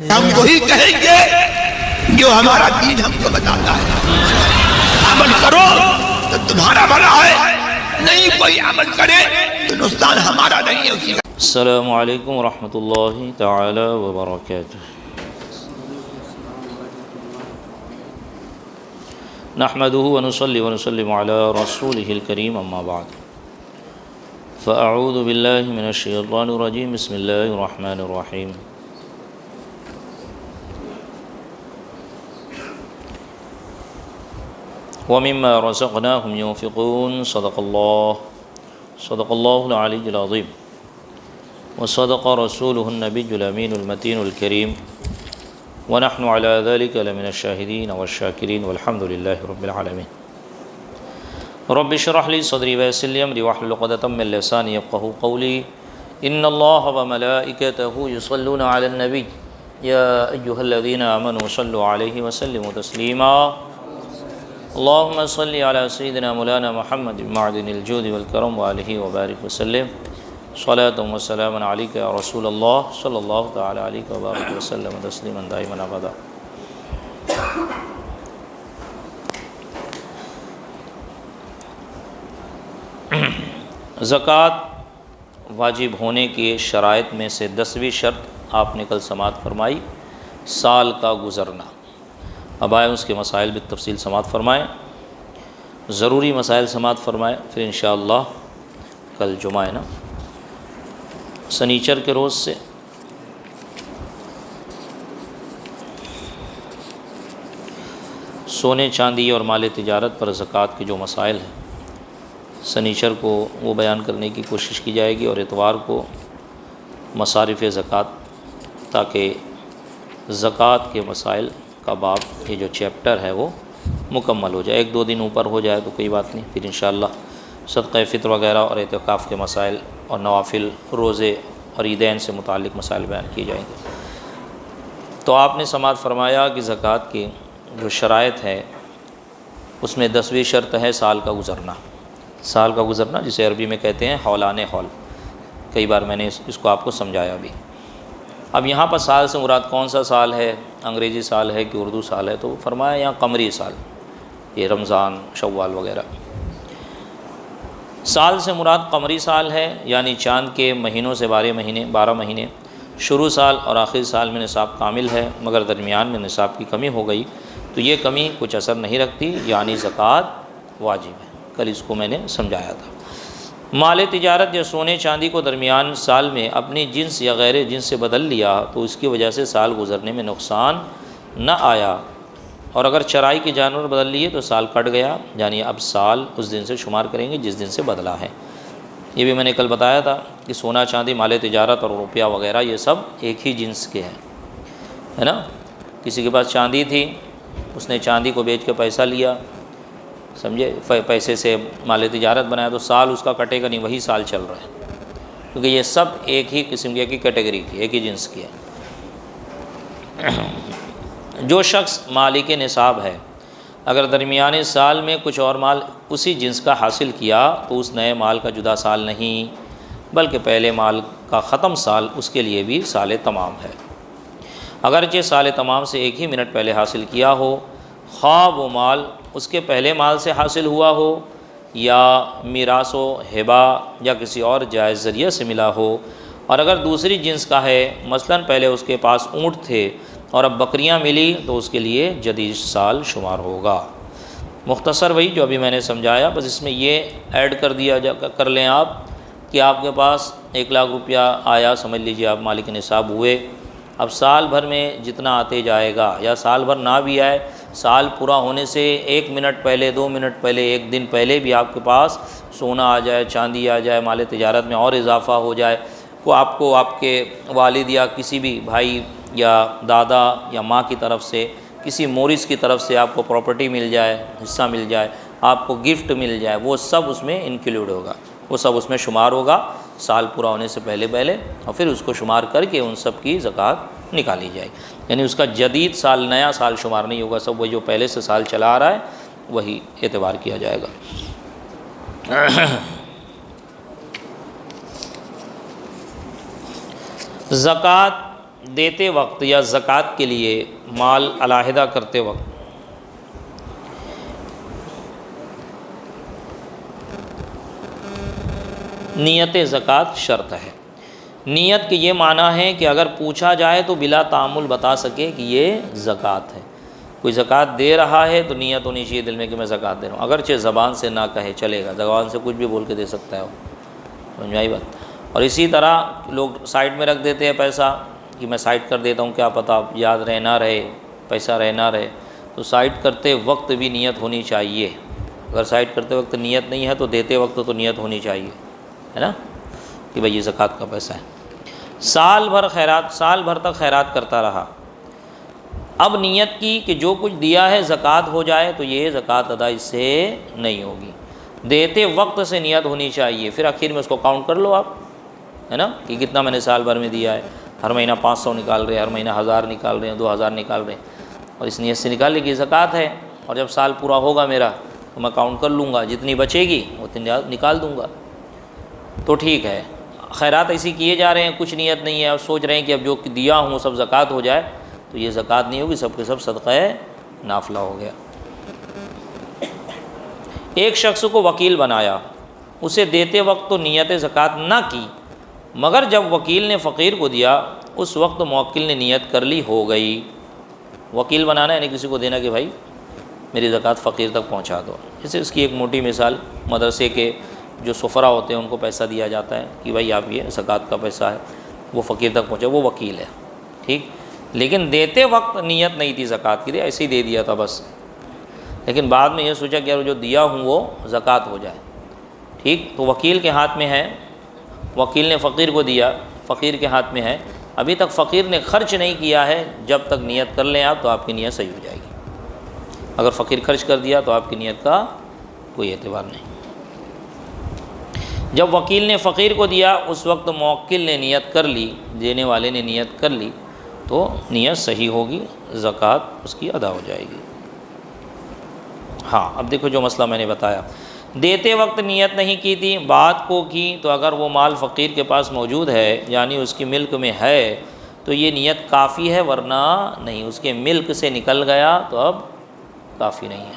ہم وہی کہیں گے جو ہمارا دین ہم کو بتاتا ہے، عمل کرو تو تمہارا بھلا ہے، نہیں کوئی عمل کرے تو نقصان ہمارا نہیں ہے اسی کا۔ السلام علیکم ورحمۃ اللہ تعالی وبرکاتہ۔ نحمده ونصلي ونسلم على رسوله الكريم اما بعد فاعوذ بالله من الشيطان الرجيم بسم الله الرحمن الرحيم ومما رزقناهم ينفقون صدق الله العلي العظيم وصدق رسوله النبي الأمين المتين الكريم ونحن على ذلك لمن الشاهدين والشاكرين والحمد لله رب العالمين رب اشرح لي صدري ويسر لي أمري واحلل عقدة من لساني يفقهوا قولي إن الله وملائكته يصلون على النبي يا أيها الذين آمنوا صلوا عليه وسلموا تسليما اللهم صل على سيدنا مولانا محمد معدن الجود والكرم وآله وبارك وسلم صلاة وسلام عليك يا رسول الله صلى الله تعالى عليك وبارك وسلم تسليما دائما أبدا۔ زکوٰۃ واجب ہونے کی شرائط میں سے 10ویں شرط آپ نے کل سماعت فرمائی، سال کا گزرنا۔ اب آئے اس کے مسائل بالتفصیل سماعت فرمائیں، ضروری مسائل سماعت فرمائیں، پھر انشاءاللہ کل جمعہ ہے نا، سنیچر کے روز سے سونے چاندی اور مال تجارت پر زکوٰۃ کے جو مسائل ہیں سنیچر کو وہ بیان کرنے کی کوشش کی جائے گی، اور اتوار کو مصارف زکوٰۃ، تاکہ زکوٰۃ کے مسائل کا باب یہ جو چیپٹر ہے وہ مکمل ہو جائے۔ 1-2 دن اوپر ہو جائے تو کوئی بات نہیں، پھر انشاءاللہ صدقہ فطر وغیرہ اور اعتکاف کے مسائل اور نوافل، روزے اور عیدین سے متعلق مسائل بیان کیے جائیں گے۔ تو آپ نے سماعت فرمایا کہ زکوٰۃ کی جو شرائط ہے اس میں 10ویں شرط ہے سال کا گزرنا۔ سال کا گزرنا جسے عربی میں کہتے ہیں حولان حول، کئی بار میں نے اس کو آپ کو سمجھایا بھی۔ اب یہاں پر سال سے مراد کون سا سال ہے، انگریزی سال ہے کہ اردو سال ہے؟ تو فرمایا یہاں قمری سال، یہ رمضان شوال وغیرہ۔ سال سے مراد قمری سال ہے، یعنی چاند کے مہینوں سے 12 مہینے، شروع سال اور آخر سال میں نصاب کامل ہے، مگر درمیان میں نصاب کی کمی ہو گئی تو یہ کمی کچھ اثر نہیں رکھتی، یعنی زکوٰۃ واجب ہے۔ کل اس کو میں نے سمجھایا تھا۔ مال تجارت یا سونے چاندی کو درمیان سال میں اپنی جنس یا غیر جنس سے بدل لیا تو اس کی وجہ سے سال گزرنے میں نقصان نہ آیا، اور اگر چرائی کے جانور بدل لیے تو سال کٹ گیا، یعنی اب سال اس دن سے شمار کریں گے جس دن سے بدلا ہے۔ یہ بھی میں نے کل بتایا تھا کہ سونا چاندی مال تجارت اور روپیہ وغیرہ یہ سب ایک ہی جنس کے ہیں، ہے نا۔ کسی کے پاس چاندی تھی، اس نے چاندی کو بیچ کے پیسہ لیا، سمجھے، پیسے سے مال تجارت بنایا تو سال اس کا کٹے گا نہیں، وہی سال چل رہا ہے، کیونکہ یہ سب ایک ہی قسم کی، ایک ہی کیٹیگری کی، ایک ہی جنس کی ہے۔ جو شخص مالک نصاب ہے اگر درمیانے سال میں کچھ اور مال اسی جنس کا حاصل کیا تو اس نئے مال کا جدا سال نہیں، بلکہ پہلے مال کا ختم سال اس کے لیے بھی سال تمام ہے، اگرچہ سال تمام سے 1 ہی منٹ پہلے حاصل کیا ہو، خواہ وہ مال اس کے پہلے مال سے حاصل ہوا ہو یا میراث و ہبہ یا کسی اور جائز ذریعہ سے ملا ہو، اور اگر دوسری جنس کا ہے، مثلاً پہلے اس کے پاس اونٹ تھے اور اب بکریاں ملی تو اس کے لیے جدید سال شمار ہوگا۔ مختصر وہی جو ابھی میں نے سمجھایا، بس اس میں یہ ایڈ کر لیں آپ کہ آپ کے پاس 1 لاکھ روپیہ آیا، سمجھ لیجیے آپ مالک نصاب ہوئے، اب سال بھر میں جتنا آتے جائے گا، یا سال بھر نہ بھی آئے، سال پورا ہونے سے 1 منٹ پہلے، 2 منٹ پہلے، 1 دن پہلے بھی آپ کے پاس سونا آ جائے، چاندی آ جائے، مال تجارت میں اور اضافہ ہو جائے، آپ کو آپ کے والد یا کسی بھی بھائی یا دادا یا ماں کی طرف سے، کسی مورث کی طرف سے آپ کو پراپرٹی مل جائے، حصہ مل جائے، آپ کو گفٹ مل جائے، وہ سب اس میں انکلوڈ ہوگا، وہ سب اس میں شمار ہوگا سال پورا ہونے سے پہلے، اور پھر اس کو شمار کر کے ان سب کی زکوٰۃ نکالی جائے، یعنی اس کا جدید سال، نیا سال شمار نہیں ہوگا، سب وہی جو پہلے سے سال چلا آ رہا ہے وہی اعتبار کیا جائے گا۔ زکوٰۃ دیتے وقت یا زکوٰۃ کے لیے مال علیحدہ کرتے وقت نیت زکوٰۃ شرط ہے۔ نیت کے یہ معنی ہے کہ اگر پوچھا جائے تو بلا تعامل بتا سکے کہ یہ زکوٰۃ ہے۔ کوئی زکوٰۃ دے رہا ہے تو نیت ہونی چاہیے دل میں کہ میں زکوٰۃ دے رہا ہوں، اگرچہ زبان سے نہ کہے چلے گا، زبان سے کچھ بھی بول کے دے سکتا ہے وہ، سمجھ میں آئی بات۔ اور اسی طرح لوگ سائڈ میں رکھ دیتے ہیں پیسہ کہ میں سائڈ کر دیتا ہوں، کیا پتہ یاد رہے نہ رہے، پیسہ رہے نہ رہے، تو سائڈ کرتے وقت بھی نیت ہونی چاہیے۔ اگر سائڈ کرتے وقت نیت نہیں ہے تو دیتے وقت تو نیت ہونی چاہیے، ہے نا، کہ بھئی یہ زکوٰۃ کا پیسہ ہے۔ سال بھر تک خیرات کرتا رہا، اب نیت کی کہ جو کچھ دیا ہے زکوٰۃ ہو جائے تو یہ زکوٰۃ ادا اس سے نہیں ہوگی۔ دیتے وقت سے نیت ہونی چاہیے، پھر آخر میں اس کو کاؤنٹ کر لو آپ، ہے نا، کہ کتنا میں نے سال بھر میں دیا ہے، ہر مہینہ 500 نکال رہے ہیں، ہر مہینہ 1000 نکال رہے ہیں، 2000 نکال رہے ہیں، اور اس نیت سے نکال لے کہ زکوٰۃ ہے، اور جب سال پورا ہوگا میرا تو میں کاؤنٹ کر لوں گا، جتنی بچے گی اتنی نکال دوں گا، تو ٹھیک ہے۔ خیرات ایسی کیے جا رہے ہیں، کچھ نیت نہیں ہے، اور سوچ رہے ہیں کہ اب جو دیا ہوں سب زکوٰۃ ہو جائے، تو یہ زکوٰۃ نہیں ہوگی، سب کے سب صدقہ نافلہ ہو گیا۔ ایک شخص کو وکیل بنایا، اسے دیتے وقت تو نیت زکوٰۃ نہ کی، مگر جب وکیل نے فقیر کو دیا اس وقت موکل نے نیت کر لی، ہو گئی۔ وکیل بنانا یعنی کسی کو دینا کہ بھائی میری زکوٰۃ فقیر تک پہنچا دو۔ جیسے اس کی ایک موٹی مثال، مدرسے کے جو سفرا ہوتے ہیں ان کو پیسہ دیا جاتا ہے کہ بھائی آپ یہ زکوٰۃ کا پیسہ ہے، وہ فقیر تک پہنچا، وہ وکیل ہے، ٹھیک۔ لیکن دیتے وقت نیت نہیں تھی زکوٰۃ کی، ایسے ہی دے دیا تھا بس، لیکن بعد میں یہ سوچا کہ یار جو دیا ہوں وہ زکوٰۃ ہو جائے، ٹھیک۔ تو وکیل کے ہاتھ میں ہے، وکیل نے فقیر کو دیا، فقیر کے ہاتھ میں ہے، ابھی تک فقیر نے خرچ نہیں کیا ہے، جب تک نیت کر لیں آپ تو آپ کی نیت صحیح ہو جائے گی۔ اگر فقیر خرچ کر دیا تو آپ کی نیت کا کوئی اعتبار نہیں۔ جب وکیل نے فقیر کو دیا اس وقت موکل نے نیت کر لی، دینے والے نے نیت کر لی، تو نیت صحیح ہوگی، زکوٰۃ اس کی ادا ہو جائے گی۔ ہاں، اب دیکھو جو مسئلہ میں نے بتایا، دیتے وقت نیت نہیں کی تھی، بعد کو کی، تو اگر وہ مال فقیر کے پاس موجود ہے یعنی اس کی ملک میں ہے تو یہ نیت کافی ہے، ورنہ نہیں، اس کے ملک سے نکل گیا تو اب کافی نہیں ہے۔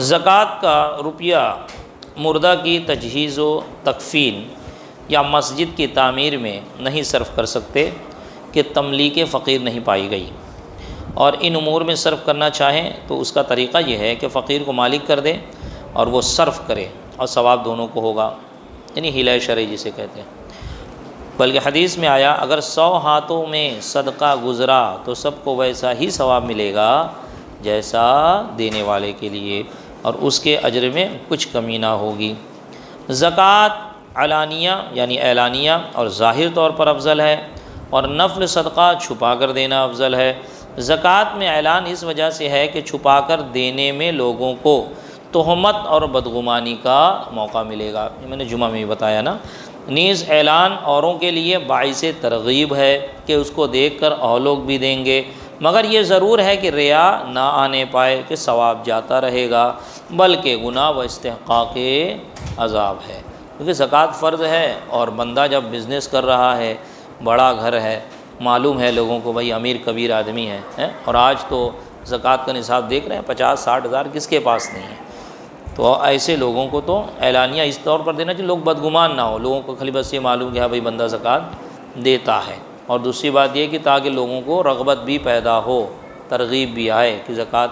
زکوٰۃ کا روپیہ مردہ کی تجہیز و تکفین یا مسجد کی تعمیر میں نہیں صرف کر سکتے کہ تملیک فقیر نہیں پائی گئی، اور ان امور میں صرف کرنا چاہیں تو اس کا طریقہ یہ ہے کہ فقیر کو مالک کر دے اور وہ صرف کرے، اور ثواب دونوں کو ہوگا، یعنی ہلہ شرعی جسے کہتے ہیں۔ بلکہ حدیث میں آیا اگر 100 ہاتھوں میں صدقہ گزرا تو سب کو ویسا ہی ثواب ملے گا جیسا دینے والے کے لیے، اور اس کے اجر میں کچھ کمی نہ ہوگی۔ زکوٰۃ علانیہ یعنی اعلانیہ اور ظاہر طور پر افضل ہے، اور نفل صدقہ چھپا کر دینا افضل ہے۔ زکوٰۃ میں اعلان اس وجہ سے ہے کہ چھپا کر دینے میں لوگوں کو تہمت اور بدگمانی کا موقع ملے گا، یہ میں نے جمعہ میں بھی بتایا نا۔ نیز اعلان اوروں کے لیے باعث ترغیب ہے کہ اس کو دیکھ کر اور لوگ بھی دیں گے، مگر یہ ضرور ہے کہ ریا نہ آنے پائے کہ ثواب جاتا رہے گا، بلکہ گناہ و استحقاق عذاب ہے، کیونکہ زکوٰۃ فرض ہے، اور بندہ جب بزنس کر رہا ہے، بڑا گھر ہے، معلوم ہے لوگوں کو بھائی امیر کبیر آدمی ہے، اور آج تو زکوٰۃ کا نصاب دیکھ رہے ہیں 50-60 ہزار کس کے پاس نہیں ہے، تو ایسے لوگوں کو تو اعلانیہ اس طور پر دینا چاہیے لوگ بدگمان نہ ہو، لوگوں کو خالی بس یہ معلوم کہ ہاں بھائی بندہ زکوٰۃ دیتا ہے۔ اور دوسری بات یہ کہ تاکہ لوگوں کو رغبت بھی پیدا ہو، ترغیب بھی آئے کہ زکوٰۃ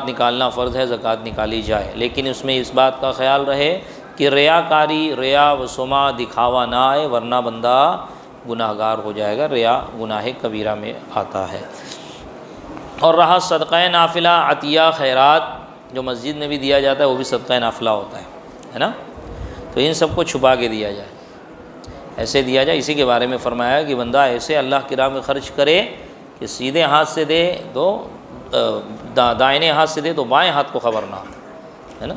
نکالنا فرض ہے، زکوٰۃ نکالی جائے، لیکن اس میں اس بات کا خیال رہے کہ ریاکاری، ریا و سمعہ، دکھاوا نہ آئے، ورنہ بندہ گناہ گار ہو جائے گا، ریا گناہ کبیرہ میں آتا ہے۔ اور رہا صدقہ نافلہ، عطیہ، خیرات جو مسجد میں بھی دیا جاتا ہے وہ بھی صدقہ نافلہ ہوتا ہے نا۔ تو ان سب کو چھپا کے دیا جائے، ایسے دیا جائے۔ اسی کے بارے میں فرمایا کہ بندہ ایسے اللہ کی راہ میں خرچ کرے کہ سیدھے ہاتھ سے دے تو دائیں ہاتھ سے دے تو بائیں ہاتھ کو خبر نہ ہو، ہے نا۔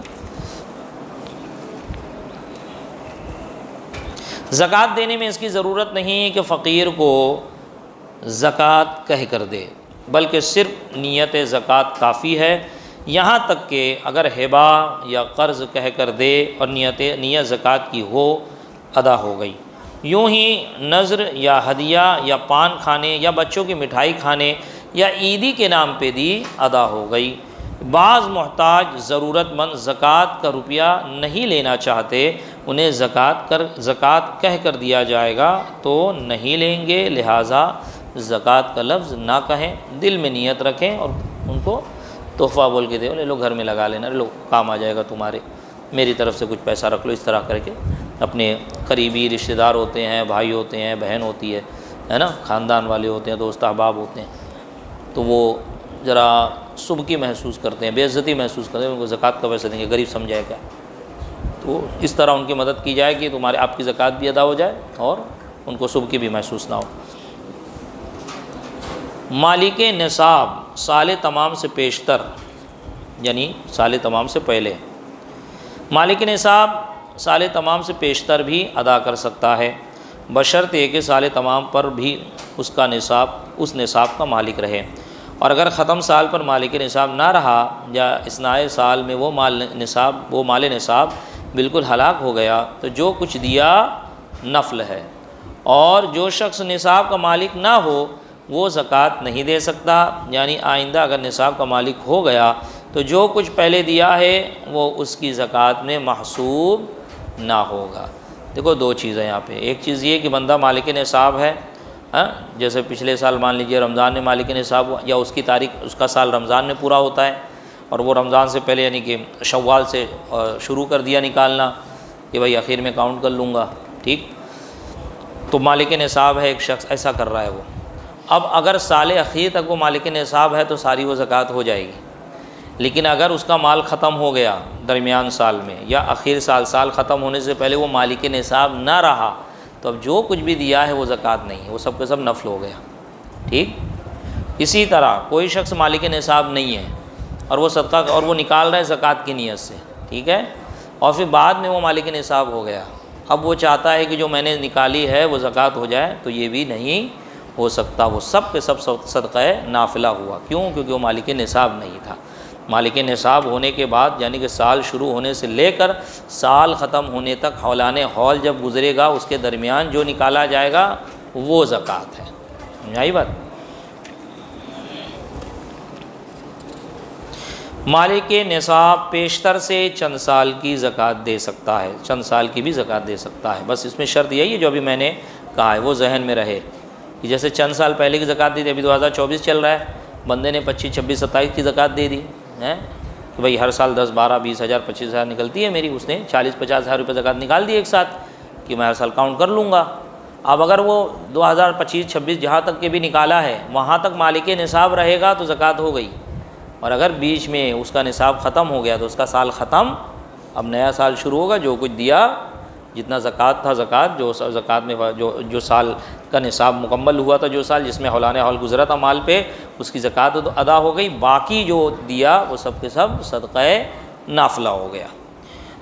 زکوٰۃ دینے میں اس کی ضرورت نہیں کہ فقیر کو زکوٰۃ کہہ کر دے، بلکہ صرف نیت زکوٰۃ کافی ہے، یہاں تک کہ اگر ہبہ یا قرض کہہ کر دے اور نیت زکوٰۃ کی ہو، ادا ہو گئی۔ یوں ہی نذر یا ہدیہ یا پان کھانے یا بچوں کی مٹھائی کھانے یا عیدی کے نام پہ دی، ادا ہو گئی۔ بعض محتاج ضرورت مند زکوٰۃ کا روپیہ نہیں لینا چاہتے، انہیں زکوٰۃ کہہ کر دیا جائے گا تو نہیں لیں گے، لہٰذا زکوٰۃ کا لفظ نہ کہیں، دل میں نیت رکھیں اور ان کو تحفہ بول کے دے لے لو، گھر میں لگا لینا، لو کام آ جائے گا تمہارے، میری طرف سے کچھ پیسہ رکھ لو، اس طرح کر کے اپنے قریبی رشتہ دار ہوتے ہیں، بھائی ہوتے ہیں، بہن ہوتی ہے نا، خاندان والے ہوتے ہیں، دوست احباب ہوتے ہیں، تو وہ ذرا سبکی محسوس کرتے ہیں، بے عزتی محسوس کرتے ہیں، ان کو زکوٰۃ کا پیسہ دیں گے، غریب سمجھائے گا، تو اس طرح ان کی مدد کی جائے کہ تمہارے آپ کی زکوٰۃ بھی ادا ہو جائے اور ان کو سبکی بھی محسوس نہ ہو۔ مالک نصاب سال تمام سے پیشتر، یعنی سال تمام سے پہلے، مالک نصاب سال تمام سے پیشتر بھی ادا کر سکتا ہے، بشرطے کہ سال تمام پر بھی اس نصاب کا مالک رہے، اور اگر ختم سال پر مالک نصاب نہ رہا یا اثنائے سال میں وہ مال نصاب بالکل ہلاک ہو گیا تو جو کچھ دیا نفل ہے، اور جو شخص نصاب کا مالک نہ ہو وہ زکوٰۃ نہیں دے سکتا، یعنی آئندہ اگر نصاب کا مالک ہو گیا تو جو کچھ پہلے دیا ہے وہ اس کی زکوٰۃ میں محسوب نہ ہوگا۔ دیکھو دو چیزیں یہاں پہ، ایک چیز یہ کہ بندہ مالک نصاب ہے، جیسے پچھلے سال مان لیجئے رمضان میں مالک نصاب ہوا، یا اس کی تاریخ اس کا سال رمضان میں پورا ہوتا ہے اور وہ رمضان سے پہلے یعنی کہ شوال سے شروع کر دیا نکالنا کہ بھائی اخیر میں کاؤنٹ کر لوں گا، ٹھیک، تو مالک نصاب ہے، ایک شخص ایسا کر رہا ہے وہ۔ اب اگر سال اخیر تک وہ مالک نصاب ہے تو ساری وہ زکوٰۃ ہو جائے گی، لیکن اگر اس کا مال ختم ہو گیا درمیان سال میں یا اخیر سال ختم ہونے سے پہلے وہ مالک نصاب نہ رہا تو اب جو کچھ بھی دیا ہے وہ زکوٰۃ نہیں ہے، وہ سب کے سب نفل ہو گیا، ٹھیک۔ اسی طرح کوئی شخص مالک نصاب نہیں ہے اور وہ صدقہ اور وہ نکال رہا ہے زکوٰۃ کی نیت سے، ٹھیک ہے، اور پھر بعد میں وہ مالک نصاب ہو گیا، اب وہ چاہتا ہے کہ جو میں نے نکالی ہے وہ زکوٰۃ ہو جائے، تو یہ بھی نہیں ہو سکتا، وہ سب کے سب صدقہ نافلہ ہوا، کیوں؟ کیونکہ وہ مالک نصاب نہیں تھا۔ مالک نصاب ہونے کے بعد یعنی کہ سال شروع ہونے سے لے کر سال ختم ہونے تک حولان حول جب گزرے گا اس کے درمیان جو نکالا جائے گا وہ زکوٰۃ ہے، سمجھائی بات۔ مالک نصاب پیشتر سے چند سال کی زکوٰۃ دے سکتا ہے، چند سال کی بھی زکوٰۃ دے سکتا ہے، بس اس میں شرط یہی ہے جو ابھی میں نے کہا ہے وہ ذہن میں رہے کہ جیسے چند سال پہلے کی زکوٰۃ دی تھی، ابھی 2024 چل رہا ہے، بندے نے 25، 26، 27 کی زکوٰۃ دے دی ہے کہ بھائی ہر سال 10، 12، 20 ہزار، 25 ہزار نکلتی ہے میری، اس نے 40، 50 ہزار روپے زکوٰۃ نکال دی ایک ساتھ کہ میں ہر سال کاؤنٹ کر لوں گا۔ اب اگر وہ 2025، 26 جہاں تک کے بھی نکالا ہے وہاں تک مالک نصاب رہے گا تو زکوٰۃ ہو گئی، اور اگر بیچ میں اس کا نصاب ختم ہو گیا تو اس کا سال ختم، اب نیا سال شروع ہوگا، جو کچھ دیا جتنا زکوٰۃ تھا زکوٰۃ جو زکوٰۃ میں جو سال کا نصاب مکمل ہوا تھا، جو سال جس میں حولان حول گزرا تھا مال پہ، اس کی زکوٰۃ ادا ہو گئی، باقی جو دیا وہ سب کے سب صدقہ نافلہ ہو گیا۔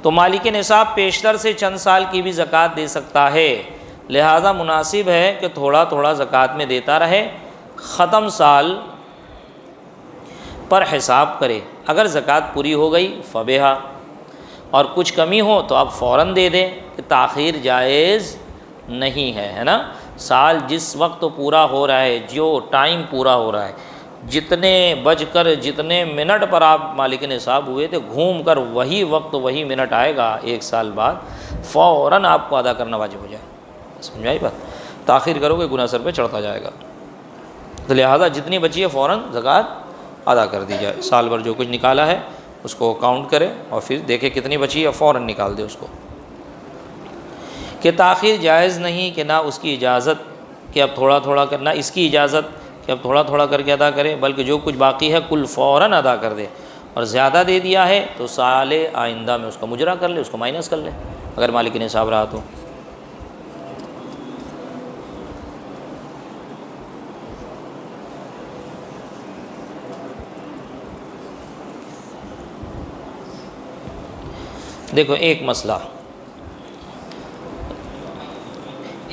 تو مالک نصاب پیشتر سے چند سال کی بھی زکوٰۃ دے سکتا ہے، لہذا مناسب ہے کہ تھوڑا تھوڑا زکوٰۃ میں دیتا رہے، ختم سال پر حساب کرے، اگر زکوٰۃ پوری ہو گئی فبیہا، اور کچھ کمی ہو تو اب فوراً دے دیں، کہ تاخیر جائز نہیں ہے نا۔ سال جس وقت پورا ہو رہا ہے، جو ٹائم پورا ہو رہا ہے، جتنے بج کر جتنے منٹ پر آپ مالک نصاب ہوئے تھے، گھوم کر وہی وقت وہی منٹ آئے گا ایک سال بعد، فوراً آپ کو ادا کرنا واجب ہو جائے، سمجھائی بات، تاخیر کرو گے گناہ سر پہ چڑھتا جائے گا، تو لہٰذا جتنی بچی ہے فوراً زکوٰۃ ادا کر دی جائے، سال بھر جو کچھ نکالا ہے اس کو کاؤنٹ کرے اور پھر دیکھے کتنی بچی ہے، فوراً نکال دے اس کو۔ کہ تاخیر جائز نہیں، کہ نہ اس کی اجازت کہ اب تھوڑا تھوڑا کرنا، اس کی اجازت کہ اب تھوڑا تھوڑا کر کے ادا کرے، بلکہ جو کچھ باقی ہے کل فوراً ادا کر دے، اور زیادہ دے دیا ہے تو سال آئندہ میں اس کا مجرا کر لے، اس کو مائنس کر لے۔ اگر مالک نصاب رہا تو۔ دیکھو ایک مسئلہ،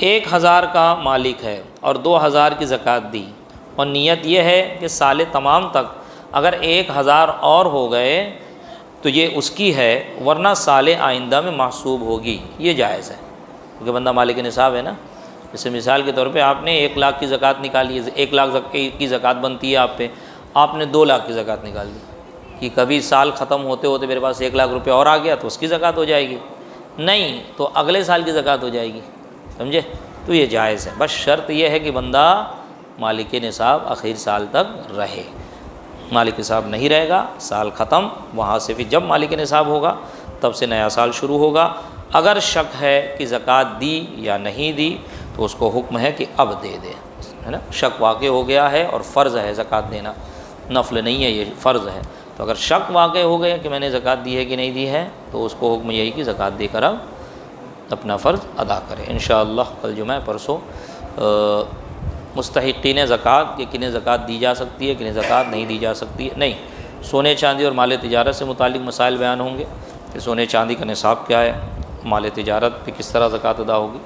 1000 کا مالک ہے اور 2000 کی زکوٰۃ دی، اور نیت یہ ہے کہ سال تمام تک اگر 1000 اور ہو گئے تو یہ اس کی ہے، ورنہ سال آئندہ میں محسوب ہوگی، یہ جائز ہے، کیونکہ بندہ مالک نصاب ہے نا۔ جیسے مثال کے طور پہ آپ نے 1 لاکھ کی زکوٰۃ نکالی ہے، 1 لاکھ کی زکوٰۃ بنتی ہے آپ پہ، آپ نے 2 لاکھ کی زکوٰۃ نکال دی، کہ کبھی سال ختم ہوتے ہوتے میرے پاس 1 لاکھ روپے اور آ گیا تو اس کی زکوٰۃ ہو جائے گی، نہیں تو اگلے سال کی زکوٰۃ ہو جائے گی، سمجھے؟ تو یہ جائز ہے، بس شرط یہ ہے کہ بندہ مالک نصاب آخر سال تک رہے۔ مالک نصاب نہیں رہے گا، سال ختم، وہاں سے پھر جب مالک نصاب ہوگا تب سے نیا سال شروع ہوگا۔ اگر شک ہے کہ زکوٰۃ دی یا نہیں دی تو اس کو حکم ہے کہ اب دے دے، ہے نا۔ شک واقع ہو گیا ہے اور فرض ہے زکوٰۃ دینا، نفل نہیں ہے، یہ فرض ہے، تو اگر شک واقع ہو گیا کہ میں نے زکوٰۃ دی ہے کہ نہیں دی ہے تو اس کو حکم یہی کہ زکوٰۃ دے کر اب اپنا فرض ادا کرے۔ انشاءاللہ کل جمعہ پرسوں مستحقین زکوٰۃ کہ کنہیں زکوٰۃ دی جا سکتی ہے، کنہیں زکوٰۃ نہیں دی جا سکتی ہے، نہیں، سونے چاندی اور مال تجارت سے متعلق مسائل بیان ہوں گے کہ سونے چاندی کا نصاب کیا ہے، مال تجارت پہ کس طرح زکوٰۃ ادا ہوگی،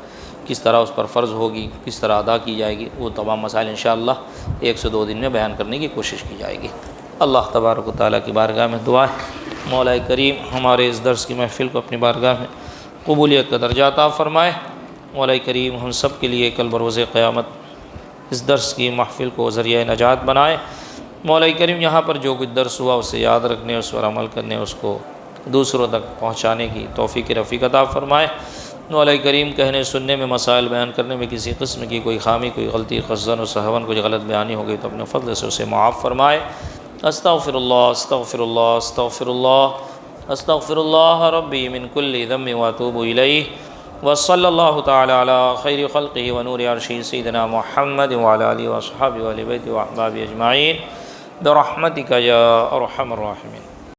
کس طرح اس پر فرض ہوگی، کس طرح ادا کی جائے گی، وہ تمام مسائل انشاءاللہ 1 سے 2 دن میں بیان کرنے کی کوشش کی جائے گی۔ اللہ تبارک و تعالیٰ کی بارگاہ میں دعا ہے مولا کریم ہمارے اس درس کی محفل کو اپنی بارگاہ میں قبولیت کا درجہ عطا فرمائے۔ مولا کریم ہم سب کے لیے کل بروز قیامت اس درس کی محفل کو ذریعہ نجات بنائے۔ مولا کریم یہاں پر جو کچھ درس ہوا اسے یاد رکھنے، اس پر عمل کرنے، اس کو دوسروں تک پہنچانے کی توفیق رفیق عطا فرمائے۔ مولا کریم کہنے سننے میں، مسائل بیان کرنے میں کسی قسم کی کوئی خامی، کوئی غلطی، خزن و سہون، کچھ غلط بیانی ہو گئی تو اپنے فضل سے اسے معاف فرمائے۔ استغفر اللہ استغفر اللہ استغفر اللہ استغفر اللہ ربی من کل ذنب واتوب الیہ، وصلی اللہ تعالی علی خیر خلقہ ونور عرشہ سیدنا محمد وعلی آلہ واصحابہ وآل بیتہ واحبابہ اجمعین برحمتک یا ارحم الراحمین۔